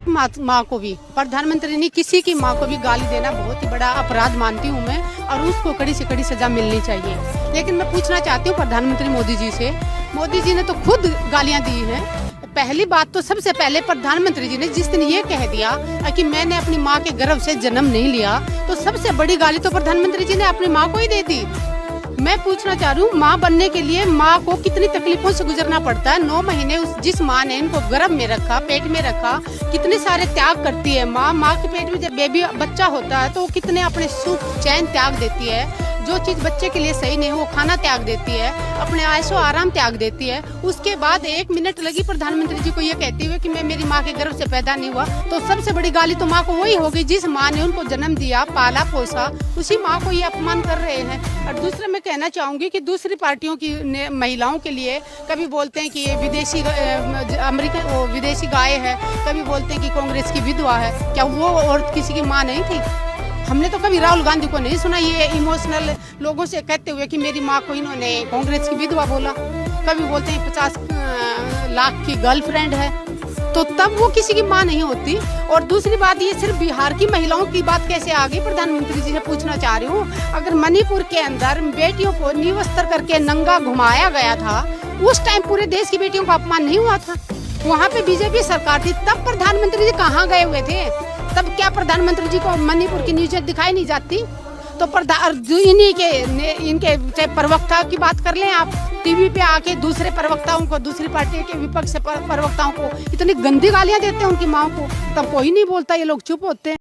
माँ को भी, प्रधानमंत्री ने किसी की माँ को भी गाली देना बहुत ही बड़ा अपराध मानती हूँ मैं, और उसको कड़ी से कड़ी सजा मिलनी चाहिए। लेकिन मैं पूछना चाहती हूँ प्रधानमंत्री मोदी जी से, मोदी जी ने तो खुद गालियाँ दी हैं। पहली बात तो सबसे पहले प्रधानमंत्री जी ने जिस दिन ये कह दिया कि मैंने अपनी माँ के गर्भ से जन्म नहीं लिया, तो सबसे बड़ी गाली तो प्रधानमंत्री जी ने अपनी माँ को ही दे दी। मैं पूछना चाह रही हूँ, माँ बनने के लिए माँ को कितनी तकलीफों से गुजरना पड़ता है। 9 महीने जिस माँ ने इनको गर्भ में रखा, पेट में रखा, कितने सारे त्याग करती है माँ के पेट में जब बेबी बच्चा होता है तो वो कितने अपने सुख चैन त्याग देती है। जो चीज़ बच्चे के लिए सही नहीं वो खाना त्याग देती है, अपने आयशो आराम त्याग देती है। उसके बाद 1 मिनट लगी प्रधानमंत्री जी को ये कहते हुए कि मैं मेरी माँ के गर्भ से पैदा नहीं हुआ। तो सबसे बड़ी गाली तो माँ को वही होगी जिस माँ ने उनको जन्म दिया, पाला पोसा, उसी माँ को ये अपमान कर रहे हैं। और दूसरा मैं कहना चाहूँगी कि दूसरी पार्टियों की महिलाओं के लिए कभी बोलते हैं कि ये विदेशी विदेशी गाय है, कभी बोलते हैं कि कांग्रेस की विधवा है। क्या वो औरत किसी की माँ नहीं थी? हमने तो कभी राहुल गांधी को नहीं सुना ये इमोशनल लोगों से कहते हुए कि मेरी माँ को इन्होंने कांग्रेस की विधवा बोला। कभी बोलते हैं 50 लाख की गर्लफ्रेंड है, तो तब वो किसी की माँ नहीं होती। और दूसरी बात, ये सिर्फ बिहार की महिलाओं की बात कैसे आ गई? प्रधानमंत्री जी से पूछना चाह रही हूँ, अगर मणिपुर के अंदर बेटियों को निवस्त्र करके नंगा घुमाया गया था, उस टाइम पूरे देश की बेटियों का अपमान नहीं हुआ था? वहाँ पे बीजेपी सरकार थी, तब प्रधानमंत्री जी कहाँ गए हुए थे? तब क्या प्रधानमंत्री जी को मणिपुर की न्यूज़ दिखाई नहीं जाती? तो इनके प्रवक्ता की बात कर लें आप, टीवी पे आके दूसरे प्रवक्ताओं को, दूसरी पार्टी के विपक्ष प्रवक्ताओं को इतनी गंदी गालियां देते हैं उनकी माँ को, तब कोई नहीं बोलता, ये लोग चुप होते हैं।